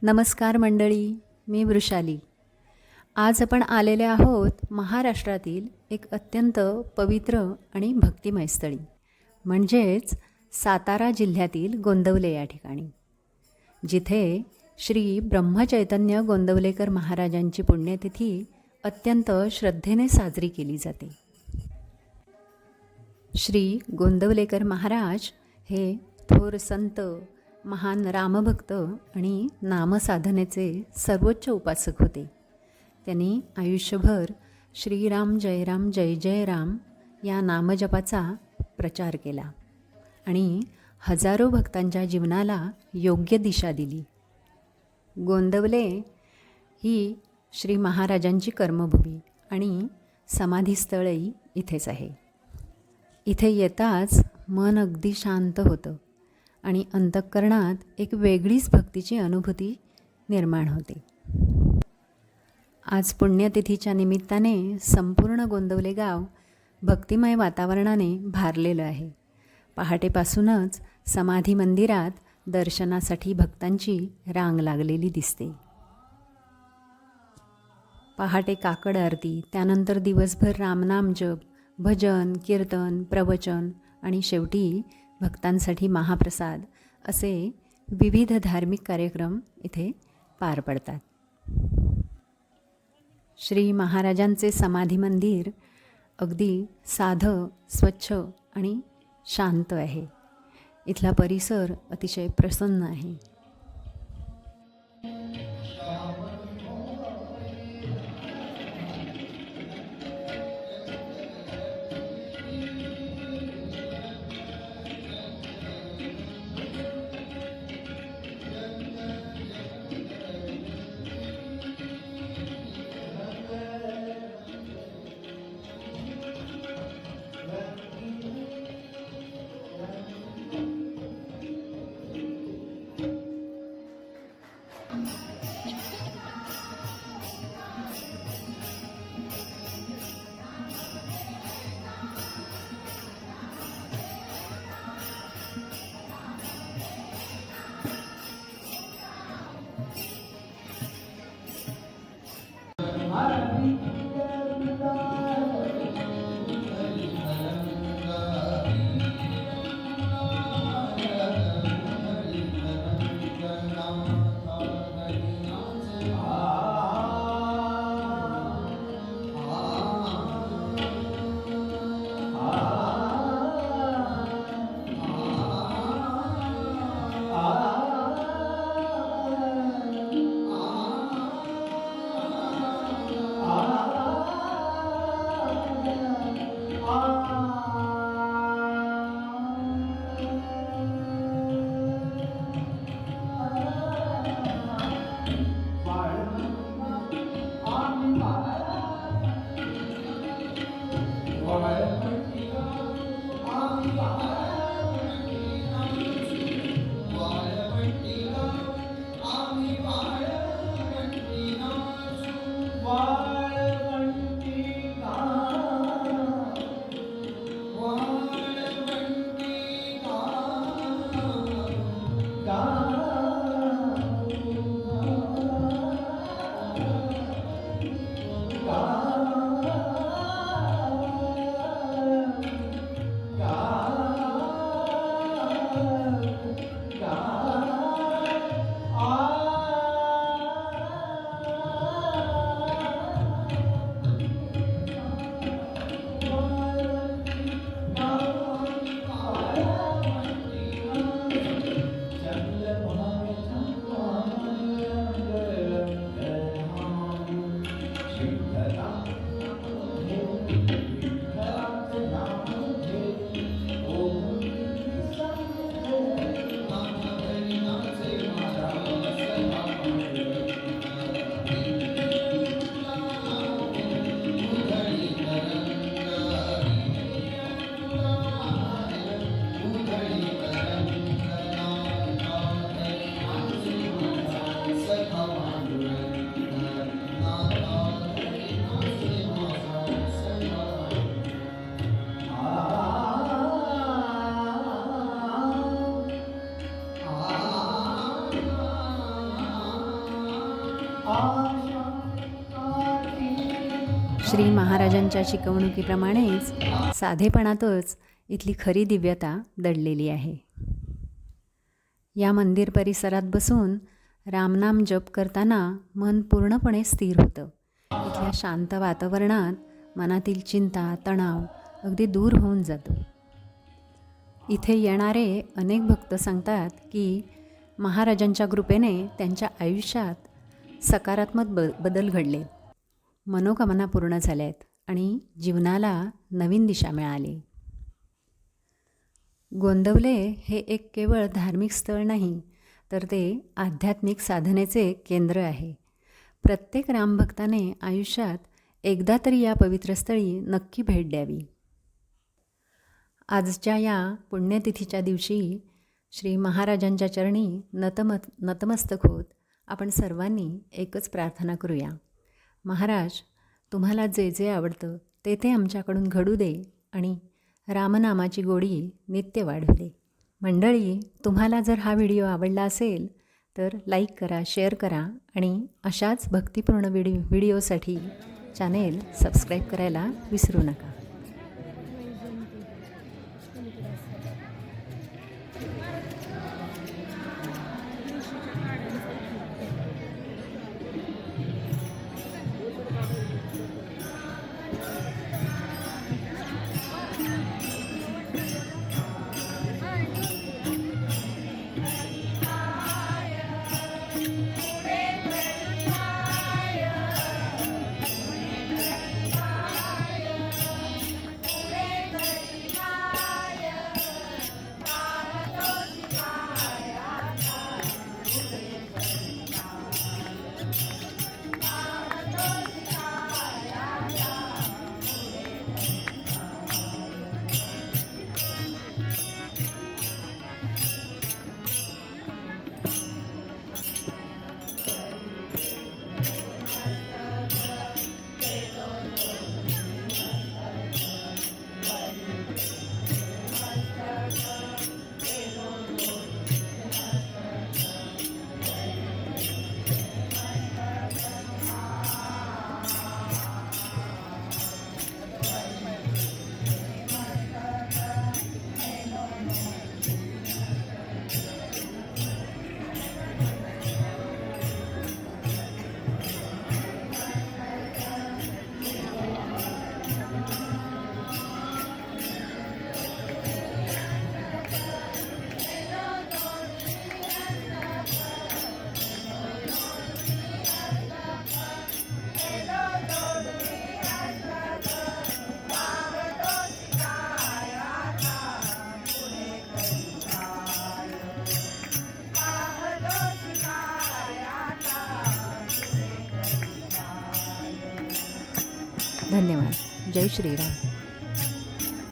नमस्कार मंडळी, मी वृषाली. आज आपण आलेले आहोत महाराष्ट्रातील एक अत्यंत पवित्र आणि भक्तिमय स्थळी, म्हणजेच सातारा जिल्ह्यातील गोंदवले या ठिकाणी, जिथे श्री ब्रह्मचैतन्य गोंदवलेकर महाराजांची पुण्यतिथी अत्यंत श्रद्धेने साजरी केली जाते. श्री गोंदवलेकर महाराज हे थोर संत, महान रामभक्त आणि नामसाधनेचे सर्वोच्च उपासक होते. त्यांनी आयुष्यभर श्रीराम जय राम जय जय राम या नामजपाचा प्रचार केला आणि हजारो भक्तांच्या जीवनाला योग्य दिशा दिली. गोंदवले ही श्री महाराजांची कर्मभूमी आणि समाधीस्थळही इथेच आहे. इथे येताच मन अगदी शांत होतं आणि अंतःकरणात एक वेगळीच भक्तीची अनुभूती निर्माण होते. आज पुण्यतिथीच्या निमित्ताने संपूर्ण गोंदवले गाव भक्तिमय वातावरणाने भारलेलं आहे. पहाटेपासूनच समाधी मंदिरात दर्शनासाठी भक्तांची रांग लागलेली दिसते. पहाटे काकड आरती, त्यानंतर दिवसभर रामनाम जप, भजन, कीर्तन, प्रवचन आणि शेवटी भक्तांसाठी महाप्रसाद असे विविध धार्मिक कार्यक्रम इथे पार पडतात. श्री महाराजांचे समाधी मंदिर अगदी साधं, स्वच्छ आणि शांत आहे. इथला परिसर अतिशय प्रसन्न आहे. श्री महाराजांच्या शिकवणुकीप्रमाणेच साधेपणातच इथली खरी दिव्यता दडलेली आहे. या मंदिर परिसरात बसून रामनाम जप करताना मन पूर्णपणे स्थिर होतं. इथल्या शांत वातावरणात मनातील चिंता, तणाव अगदी दूर होऊन जातो. इथे येणारे अनेक भक्त सांगतात की महाराजांच्या कृपेने त्यांच्या आयुष्यात सकारात्मक बदल घडले, मनोकामना पूर्ण झाल्यात आणि जीवनाला नवीन दिशा मिळाली. गोंदवले हे एक केवळ धार्मिक स्थळ नाही, तर ते आध्यात्मिक साधनेचे केंद्र आहे. प्रत्येक रामभक्ताने आयुष्यात एकदा तरी या पवित्र स्थळी नक्की भेट द्यावी. आजच्या या पुण्यतिथीच्या दिवशी श्री महाराजांच्या चरणी नतमस्तक होत आपण सर्वांनी एकच प्रार्थना करूया. महाराज, तुम्हाला जे जे आवडतं ते आमच्याकडून घडू दे आणि रामनामाची गोडी नित्य वाढू दे. मंडळी, तुम्हाला जर हा व्हिडिओ आवडला असेल तर लाईक करा, शेअर करा आणि अशाच भक्तिपूर्ण व्हिडिओसाठी चॅनेल सबस्क्राईब करायला विसरू नका. धन्यवाद. जय श्रीराम.